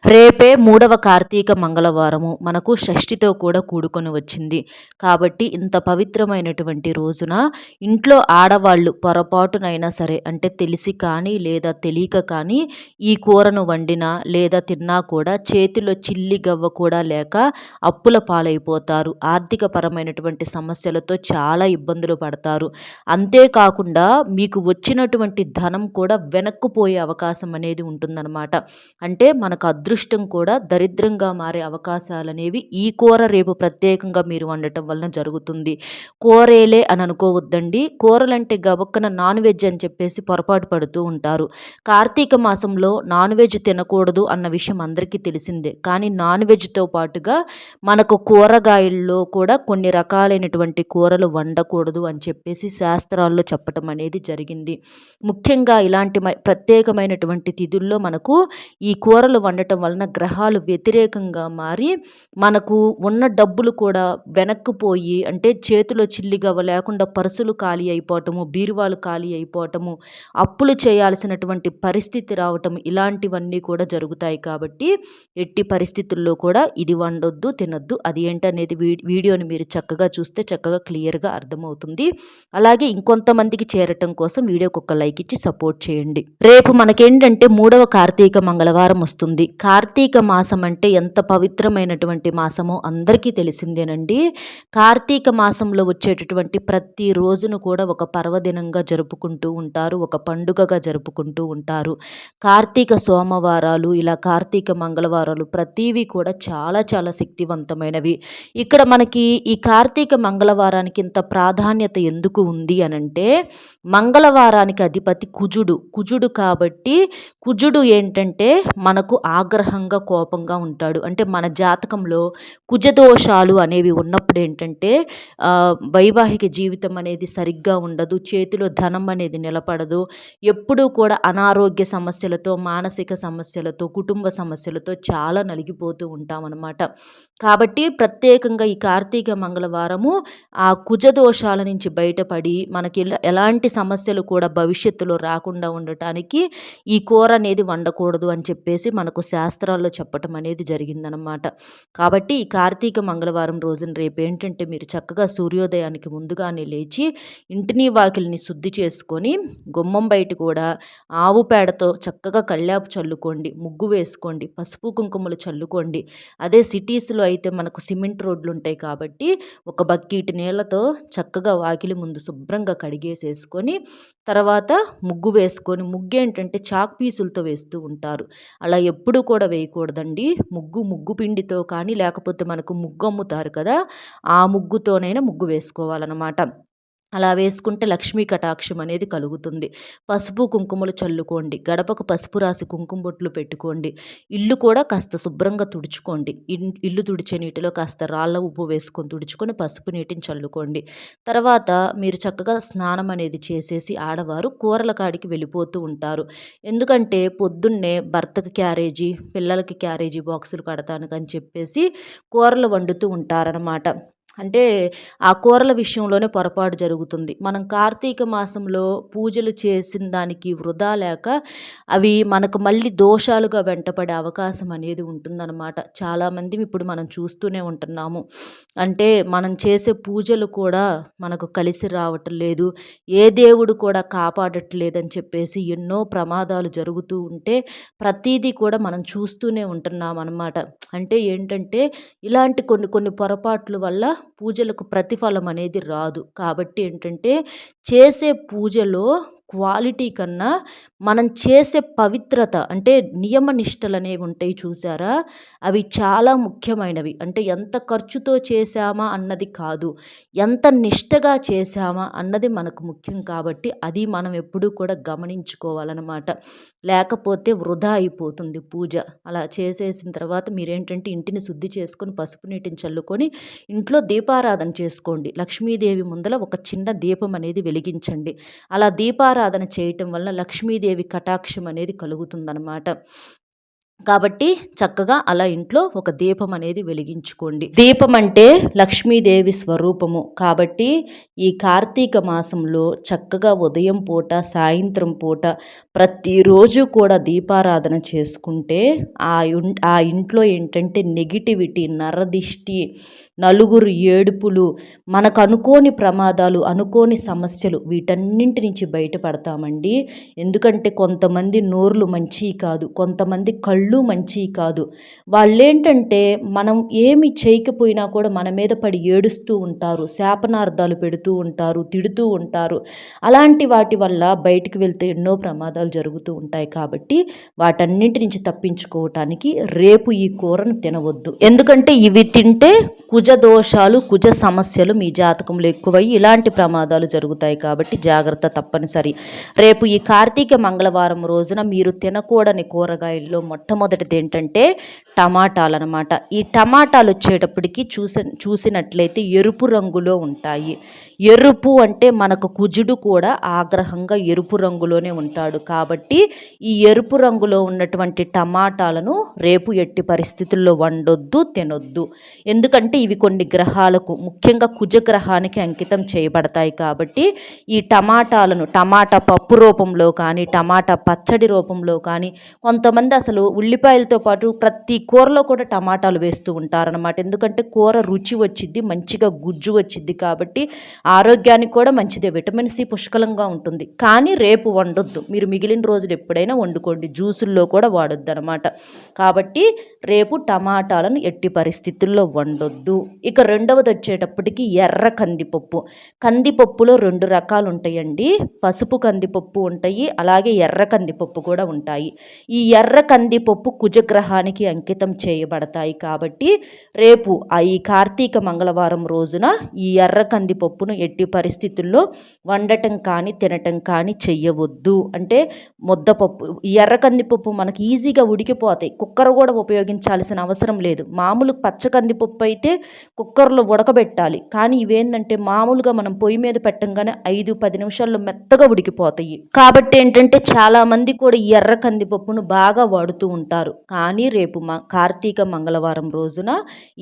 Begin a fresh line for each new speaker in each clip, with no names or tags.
రేపే మూడవ కార్తీక మంగళవారము. మనకు షష్ఠితో కూడా కూడుకొని వచ్చింది. కాబట్టి ఇంత పవిత్రమైనటువంటి రోజున ఇంట్లో ఆడవాళ్ళు పొరపాటునైనా సరే అంటే తెలిసి కానీ లేదా తెలియక కానీ ఈ కూరను వండినా లేదా తిన్నా కూడా చేతిలో చిల్లి గవ్వ కూడా లేక అప్పుల పాలైపోతారు. ఆర్థిక పరమైనటువంటి సమస్యలతో చాలా ఇబ్బందులు పడతారు. అంతేకాకుండా మీకు వచ్చినటువంటి ధనం కూడా వెనక్కుపోయే అవకాశం అనేది ఉంటుందన్నమాట. అంటే మనకు అదృష్టం కూడా దరిద్రంగా మారే అవకాశాలనేవి ఈ కూర రేపు ప్రత్యేకంగా మీరు వండటం వలన జరుగుతుంది. కూరేలే అని అనుకోవద్దండి. కూరలంటే గబుక్కన నాన్ వెజ్ అని చెప్పేసి పొరపాటు పడుతూ ఉంటారు. కార్తీక మాసంలో నాన్ వెజ్ తినకూడదు అన్న విషయం అందరికీ తెలిసిందే. కానీ నాన్ వెజ్‌తో పాటుగా మనకు కూరగాయల్లో కూడా కొన్ని రకాలైనటువంటి కూరలు వండకూడదు అని చెప్పేసి శాస్త్రాల్లో చెప్పటం అనేది జరిగింది. ముఖ్యంగా ఇలాంటి ప్రత్యేకమైనటువంటి తిథుల్లో మనకు ఈ కూరలు వండటం వలన గ్రహాలు వ్యతిరేకంగా మారి మనకు ఉన్న డబ్బులు కూడా వెనక్కిపోయి అంటే చేతిలో చిల్లిగవ్వ లేకుండా పర్సులు ఖాళీ అయిపోవటము, బీరువాలు ఖాళీ అయిపోవటము, అప్పులు చేయాల్సినటువంటి పరిస్థితి రావటం ఇలాంటివన్నీ కూడా జరుగుతాయి. కాబట్టి ఎట్టి పరిస్థితుల్లో కూడా ఇది వండొద్దు, తినొద్దు. అది ఏంటనేది వీడియోని మీరు చక్కగా చూస్తే చక్కగా క్లియర్‌గా అర్థమవుతుంది. అలాగే ఇంకొంతమందికి చేరటం కోసం వీడియోకి ఒక లైక్ ఇచ్చి సపోర్ట్ చేయండి. రేపు మనకేంటంటే మూడవ కార్తీక మంగళవారం వస్తుంది. కార్తీక మాసం అంటే ఎంత పవిత్రమైనటువంటి మాసమో అందరికీ తెలిసిందేనండి. కార్తీక మాసంలో వచ్చేటటువంటి ప్రతి రోజును కూడా ఒక పర్వదినంగా జరుపుకుంటూ ఉంటారు. ఒక పండుగగా జరుపుకుంటూ ఉంటారు. కార్తీక సోమవారాలు ఇలా కార్తీక మంగళవారాలు ప్రతీవి కూడా చాలా చాలా శక్తివంతమైనవి. ఇక్కడ మనకి ఈ కార్తీక మంగళవారానికి ఇంత ప్రాధాన్యత ఎందుకు ఉంది అనంటే మంగళవారానికి అధిపతి కుజుడు. కుజుడు కాబట్టి కుజుడు ఏంటంటే మనకు ఆగ్రహంగా కోపంగా ఉంటాడు. అంటే మన జాతకంలో కుజదోషాలు అనేవి ఉన్నప్పుడు ఏంటంటే వైవాహిక జీవితం అనేది సరిగ్గా ఉండదు. చేతిలో ధనం అనేది నిలబడదు. ఎప్పుడూ కూడా అనారోగ్య సమస్యలతో, మానసిక సమస్యలతో, కుటుంబ సమస్యలతో చాలా నలిగిపోతూ ఉంటామన్నమాట. కాబట్టి ప్రత్యేకంగా ఈ కార్తీక మంగళవారము ఆ కుజదోషాల నుంచి బయటపడి మనకి ఎలాంటి సమస్యలు కూడా భవిష్యత్తులో రాకుండా ఉండటానికి ఈ కూర అనేది వండకూడదు అని చెప్పేసి మనకు శాస్త్రాల్లో చెప్పటం అనేది జరిగిందనమాట. కాబట్టి ఈ కార్తీక మంగళవారం రోజున రేపేంటంటే మీరు చక్కగా సూర్యోదయానికి ముందుగానే లేచి ఇంటిని వాకిలిని శుద్ధి చేసుకొని గుమ్మం బయట కూడా ఆవు పేడతో చక్కగా కళ్ళాపు చల్లుకోండి, ముగ్గు వేసుకోండి, పసుపు కుంకుమలు చల్లుకోండి. అదే సిటీస్‌లో అయితే మనకు సిమెంట్ రోడ్లు ఉంటాయి కాబట్టి ఒక బకెట్ నీళ్ళతో చక్కగా వాకిలి ముందు శుభ్రంగా కడిగేసేసుకొని తర్వాత ముగ్గు వేసుకొని ముగ్గేంటంటే చాక్ పీసులతో వేస్తూ ఉంటారు. అలా ఎప్పుడూ కూడా వేయకూడదండి. ముగ్గు పిండితో కానీ లేకపోతే మనకు ముగ్గు అమ్ముతారు కదా! ఆ ముగ్గుతోనైనా ముగ్గు వేసుకోవాలనమాట. అలా వేసుకుంటే లక్ష్మీ కటాక్షం అనేది కలుగుతుంది. పసుపు కుంకుమలు చల్లుకోండి. గడపకు పసుపు రాసి కుంకుమ బొట్లు పెట్టుకోండి. ఇల్లు కూడా కాస్త శుభ్రంగా తుడుచుకోండి. ఇల్లు తుడిచే నీటిలో కాస్త రాళ్ళ ఉప్పు వేసుకొని తుడుచుకొని పసుపు నీటిని చల్లుకోండి. తర్వాత మీరు చక్కగా స్నానం అనేది చేసేసి ఆడవారు కూరల కాడికి వెళ్ళిపోతూ ఉంటారు. ఎందుకంటే పొద్దున్నే భర్తకి క్యారేజీ, పిల్లలకి క్యారేజీ బాక్సులు కడతానికని చెప్పేసి కూరలు వండుతూ ఉంటారనమాట. అంటే ఆ కూరల విషయంలోనే పొరపాటు జరుగుతుంది. మనం కార్తీక మాసంలో పూజలు చేసిన దానికి వృధా లేక అవి మనకు మళ్ళీ దోషాలుగా వెంటపడే అవకాశం అనేది ఉంటుందన్నమాట. చాలామంది ఇప్పుడు మనం చూస్తూనే ఉంటున్నాము. అంటే మనం చేసే పూజలు కూడా మనకు కలిసి రావటం లేదు. ఏ దేవుడు కూడా కాపాడట్లేదని చెప్పేసి ఎన్నో ప్రమాదాలు జరుగుతూ ఉంటే ప్రతీదీ కూడా మనం చూస్తూనే ఉంటున్నామన్నమాట. అంటే ఏంటంటే ఇలాంటి కొన్ని కొన్ని పొరపాట్ల వల్ల పూజలకు ప్రతిఫలం అనేది రాదు. కాబట్టి ఏంటంటే చేసే పూజలో క్వాలిటీ కన్నా మనం చేసే పవిత్రత అంటే నియమ నిష్టలనేవి ఉంటాయి చూసారా? అవి చాలా ముఖ్యమైనవి. అంటే ఎంత ఖర్చుతో చేశామా అన్నది కాదు. ఎంత నిష్టగా చేశామా అన్నది మనకు ముఖ్యం కాబట్టి అది మనం ఎప్పుడూ కూడా గమనించుకోవాలనమాట. లేకపోతే వృధా అయిపోతుంది పూజ. అలా చేసేసిన తర్వాత మీరేంటంటే ఇంటిని శుద్ధి చేసుకొని పసుపు నీటిని చల్లుకొని ఇంట్లో దీపారాధన చేసుకోండి. లక్ష్మీదేవి ముందల ఒక చిన్న దీపం అనేది వెలిగించండి. అలా దీపారాధన చేయటం వలన లక్ష్మీదేవి కటాక్షం అనేది కలుగుతుందనమాట. కాబట్టి చక్కగా అలా ఇంట్లో ఒక దీపం అనేది వెలిగించుకోండి. దీపం అంటే లక్ష్మీదేవి స్వరూపము. కాబట్టి ఈ కార్తీక మాసంలో చక్కగా ఉదయం పూట, సాయంత్రం పూట ప్రతిరోజు కూడా దీపారాధన చేసుకుంటే ఆ ఇంట్లో ఏంటంటే నెగిటివిటీ, నరదిష్టి, నలుగురు ఏడుపులు, మనకు అనుకోని ప్రమాదాలు, అనుకోని సమస్యలు వీటన్నింటి నుంచి బయటపడతామండి. ఎందుకంటే కొంతమంది నోర్లు మంచివి కాదు, కొంతమంది కళ్ళు మంచివి కాదు. వాళ్ళేంటంటే మనం ఏమి చేయకపోయినా కూడా మన మీద పడి ఏడుస్తూ ఉంటారు, శాపనార్థాలు పెడుతూ ఉంటారు, తిడుతూ ఉంటారు. అలాంటి వాటి వల్ల బయటికి వెళ్తే ఎన్నో ప్రమాదాలు జరుగుతూ ఉంటాయి. కాబట్టి వాటన్నింటి నుంచి తప్పించుకోవటానికి రేపు ఈ కూరను తినవద్దు. ఎందుకంటే ఇవి తింటే కుజ దోషాలు, కుజ సమస్యలు మీ జాతకంలో ఎక్కువై ఇలాంటి ప్రమాదాలు జరుగుతాయి. కాబట్టి జాగ్రత్త తప్పనిసరి. రేపు ఈ కార్తీక మంగళవారం రోజున మీరు తినకూడని కూరగాయల్లో మొట్టమొదటిది ఏంటంటే టమాటాలు అనమాట. ఈ టమాటాలు వచ్చేటప్పటికి చూసినట్లయితే ఎరుపు రంగులో ఉంటాయి. ఎరుపు అంటే మనకు కుజుడు కూడా ఆగ్రహంగా ఎరుపు రంగులోనే ఉంటాడు. కాబట్టి ఈ ఎరుపు రంగులో ఉన్నటువంటి టమాటాలను రేపు ఎట్టి పరిస్థితుల్లో వండొద్దు, తినొద్దు. ఎందుకంటే ఇవి కొన్ని గ్రహాలకు, ముఖ్యంగా కుజగ్రహానికి అంకితం చేయబడతాయి. కాబట్టి ఈ టమాటాలను టమాటా పప్పు రూపంలో కానీ, టమాటా పచ్చడి రూపంలో కానీ, కొంతమంది అసలు ఉల్లిపాయలతో పాటు ప్రతి కూరలో కూడా టమాటాలు వేస్తూ ఉంటారనమాట. ఎందుకంటే కూర రుచి వచ్చిద్ది, మంచిగా గుజ్జు వచ్చిద్ది. కాబట్టి ఆరోగ్యానికి కూడా మంచిదే, విటమిన్ సి పుష్కలంగా ఉంటుంది. కానీ రేపు వండొద్దు. మీరు మిగిలిన రోజులు ఎప్పుడైనా వండుకోండి, జ్యూసుల్లో కూడా వాడొద్దు అనమాట. కాబట్టి రేపు టమాటాలను ఎట్టి పరిస్థితుల్లో వండొద్దు. ఇక రెండవది వచ్చేటప్పటికి ఎర్ర కందిపప్పు. కందిపప్పులో 2 రకాలు ఉంటాయండి. పసుపు కందిపప్పు ఉంటాయి, అలాగే ఎర్ర కందిపప్పు కూడా ఉంటాయి. ఈ ఎర్ర కందిపప్పు కుజగ్రహానికి అంకితం చేయబడతాయి. కాబట్టి రేపు ఈ కార్తీక మంగళవారం రోజున ఈ ఎర్ర కందిపప్పును ఎట్టి పరిస్థితుల్లో వండటం కానీ, తినటం కానీ చెయ్యవద్దు. అంటే ముద్దపప్పు, ఈ ఎర్ర కందిపప్పు మనకి ఈజీగా ఉడికిపోతాయి. కుక్కర్ కూడా ఉపయోగించాల్సిన అవసరం లేదు. మామూలు పచ్చ కందిపప్పు అయితే కుక్కర్లో ఉడకబెట్టాలి. కానీ ఇవేంటంటే మామూలుగా మనం పొయ్యి మీద పెట్టంగానే 5-10 నిమిషాల్లో మెత్తగా ఉడికిపోతాయి. కాబట్టి ఏంటంటే చాలామంది కూడా ఈ ఎర్ర కందిపప్పును బాగా వాడుతూ ఉంటారు. కానీ రేపు కార్తీక మంగళవారం రోజున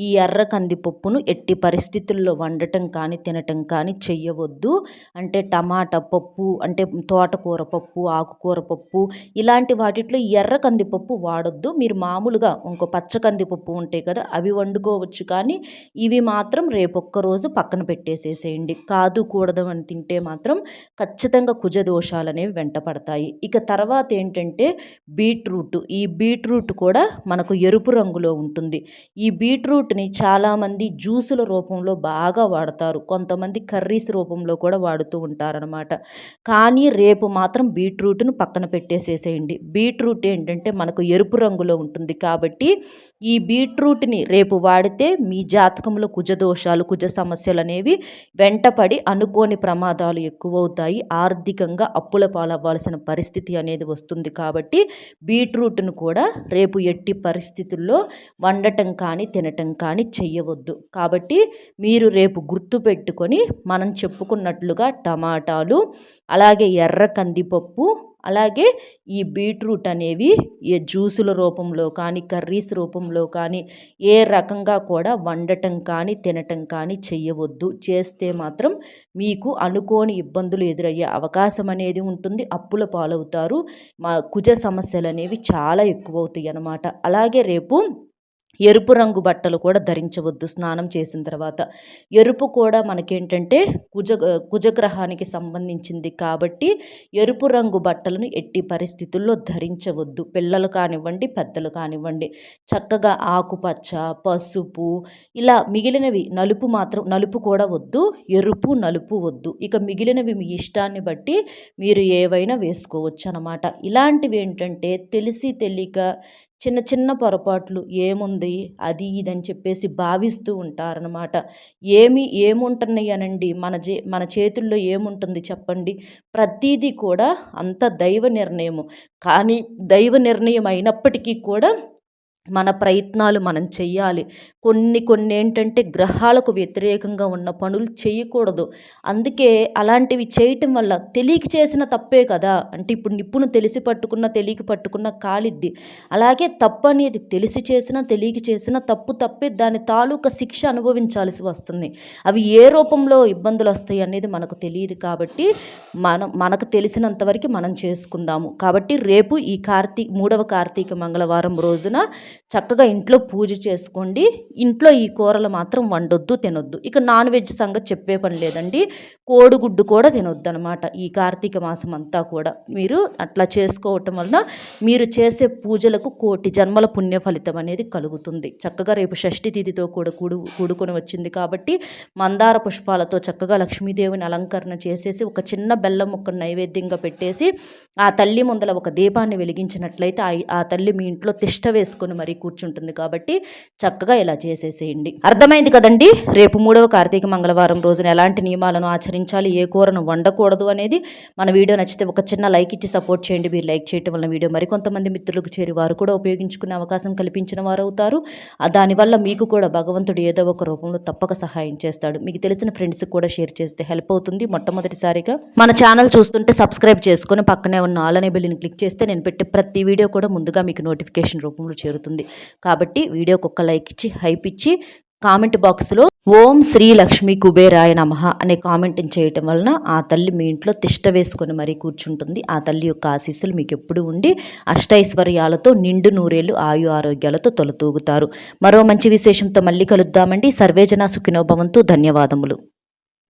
ఈ ఎర్ర కందిపప్పును ఎట్టి పరిస్థితుల్లో వండటం కానీ, తినటం కానీ చెయ్యవద్దు. అంటే టమాటా పప్పు, అంటే తోటకూర పప్పు, ఆకుకూర పప్పు, ఇలాంటి వాటిట్లో ఎర్ర కందిపప్పు వాడొద్దు. మీరు మామూలుగా ఇంకో పచ్చ కందిపప్పు ఉంటాయి కదా, అవి వండుకోవచ్చు. కానీ ఇవి మాత్రం రేపు ఒక్కరోజు పక్కన పెట్టేసేసేయండి. కాదు కూడదు అని తింటే మాత్రం ఖచ్చితంగా కుజ దోషాలు అనేవి వెంట పడతాయి. ఇక తర్వాత ఏంటంటే బీట్రూట్. ఈ బీట్రూట్ కూడా మనకు ఎరుపు రంగులో ఉంటుంది. ఈ బీట్రూట్ని చాలామంది జ్యూసుల రూపంలో బాగా వాడతారు, కొంతమంది కర్రీస్ రూపంలో కూడా వాడుతూ ఉంటారనమాట. కానీ రేపు మాత్రం బీట్రూట్ను పక్కన పెట్టేసేసేయండి. బీట్రూట్ ఏంటంటే మనకు ఎరుపు రంగులో ఉంటుంది. కాబట్టి ఈ బీట్రూట్ని రేపు వాడితే మీ జాతకంలో కుజదోషాలు, కుజ సమస్యలు అనేవి వెంటపడి అనుకోని ప్రమాదాలు ఎక్కువవుతాయి. ఆర్థికంగా అప్పుల పాలవ్వాల్సిన పరిస్థితి అనేది వస్తుంది. కాబట్టి బీట్రూట్ను కూడా రేపు ఎట్టి పరిస్థితుల్లో వండటం కానీ, తినటం కానీ చెయ్యవద్దు. కాబట్టి మీరు రేపు గుర్తుపెట్టుకొని మనం చెప్పుకున్నట్లుగా టమాటాలు, అలాగే ఎర్ర కందిపప్పు, అలాగే ఈ బీట్రూట్ అనేవి ఏ జ్యూసుల రూపంలో కానీ, కర్రీస్ రూపంలో కానీ ఏ రకంగా కూడా వండటం కానీ, తినటం కానీ చెయ్యవద్దు. చేస్తే మాత్రం మీకు అనుకోని ఇబ్బందులు ఎదురయ్యే అవకాశం అనేది ఉంటుంది. అప్పుల పాలవుతారు. కుజ సమస్యలు అనేవి చాలా ఎక్కువవుతాయి అన్నమాట. అలాగే రేపు ఎరుపు రంగు బట్టలు కూడా ధరించవద్దు స్నానం చేసిన తర్వాత. ఎరుపు కూడా మనకేంటంటే కుజగ్రహానికి సంబంధించింది. కాబట్టి ఎరుపు రంగు బట్టలను ఎట్టి పరిస్థితుల్లో ధరించవద్దు. పిల్లలు కానివ్వండి, పెద్దలు కానివ్వండి. చక్కగా ఆకుపచ్చ, పసుపు, ఇలా మిగిలినవి, నలుపు కూడా వద్దు, ఎరుపు, నలుపు వద్దు. ఇక మిగిలినవి మీ ఇష్టాన్ని బట్టి మీరు ఏవైనా వేసుకోవచ్చు అన్నమాట. ఇలాంటివి ఏంటంటే తెలిసి తెలియక చిన్న చిన్న పొరపాట్లు, ఏముంది అది ఇదని చెప్పేసి భావిస్తూ ఉంటారనమాట. ఏముంటున్నాయి అనండి, మన చేతుల్లో ఏముంటుంది చెప్పండి. ప్రతీదీ కూడా అంత దైవ నిర్ణయము. కానీ దైవ నిర్ణయం అయినప్పటికీ కూడా మన ప్రయత్నాలు మనం చెయ్యాలి. కొన్ని ఏంటంటే గ్రహాలకు వ్యతిరేకంగా ఉన్న పనులు చేయకూడదు. అందుకే అలాంటివి చేయటం వల్ల తెలియక చేసిన తప్పే కదా! అంటే ఇప్పుడు నిప్పును తెలిసి పట్టుకున్న, తెలియక పట్టుకున్న కాలిద్ది. అలాగే తప్పనేది తెలిసి చేసినా, తెలియక చేసినా తప్పు తప్పే. దాని తాలూకా శిక్ష అనుభవించాల్సి వస్తుంది. అవి ఏ రూపంలో ఇబ్బందులొస్తాయి అనేది మనకు తెలీదు కాబట్టి, మనకు తెలిసినంత వరకు మనం చేసుకుందాము. కాబట్టి రేపు ఈ మూడవ కార్తీక మంగళవారం రోజున చక్కగా ఇంట్లో పూజ చేసుకోండి. ఇంట్లో ఈ కూరలు మాత్రం వండొద్దు, తినొద్దు. ఇక నాన్ వెజ్ సంగతి చెప్పే పని లేదండి. కోడిగుడ్డు కూడా తినొద్దు అనమాట ఈ కార్తీక మాసం అంతా కూడా. మీరు అట్లా చేసుకోవటం వలన మీరు చేసే పూజలకు కోటి జన్మల పుణ్య ఫలితం అనేది కలుగుతుంది. చక్కగా రేపు షష్ఠి తిథితో కూడా కూడుకొని వచ్చింది కాబట్టి మందార పుష్పాలతో చక్కగా లక్ష్మీదేవిని అలంకరణ చేసేసి ఒక చిన్న బెల్లం ముక్కను నైవేద్యంగా పెట్టేసి ఆ తల్లి ముందల ఒక దీపాన్ని వెలిగించినట్లయితే ఆ తల్లి మీ ఇంట్లో తిష్ట వేసుకొని మరీ కూర్చుంటుంది. కాబట్టి చక్కగా ఇలా చేసేసేయండి. అర్థమైంది కదండి. రేపు 3వ కార్తీక మంగళవారం రోజున ఎలాంటి నియమాలను ఆచరించాలి, ఏ కూరను వండకూడదు అనేది మన వీడియో నచ్చితే ఒక చిన్న లైక్ ఇచ్చి సపోర్ట్ చేయండి. మీరు లైక్ చేయడం వల్ల వీడియో మరికొంతమంది మిత్రులకు చేరి వారు కూడా ఉపయోగించుకునే అవకాశం కల్పించిన వారు అవుతారు. దానివల్ల మీకు కూడా భగవంతుడు ఏదో ఒక రూపంలో తప్పక సహాయం చేస్తాడు. మీకు తెలిసిన ఫ్రెండ్స్కి కూడా షేర్ చేస్తే హెల్ప్ అవుతుంది. మొట్టమొదటిసారిగా మన ఛానల్ చూస్తుంటే సబ్స్క్రైబ్ చేసుకొని పక్కనే ఉన్న ఆల్ అనే బెల్ని క్లిక్ చేస్తే నేను పెట్టే ప్రతి వీడియో కూడా ముందుగా మీకు నోటిఫికేషన్ రూపంలో చేరుతుంది. కాబట్టి వీడియోకి ఒక్క లైక్ ఇచ్చి హైప్ ఇచ్చి కామెంట్ బాక్స్లో ఓం శ్రీ లక్ష్మీ కుబేరాయ నమః అనే కామెంట్ చేయటం వలన ఆ తల్లి మీ ఇంట్లో తిష్ట వేసుకొని మరీ కూర్చుంటుంది. ఆ తల్లి యొక్క ఆశీస్సులు మీకు ఎప్పుడు ఉండి అష్టైశ్వర్యాలతో నిండు నూరేళ్లు ఆయు ఆరోగ్యాలతో తొలతూగుతారు. మరో మంచి విశేషంతో మళ్ళీ కలుద్దామండి. సర్వేజన సుఖినో భవంతు. ధన్యవాదములు.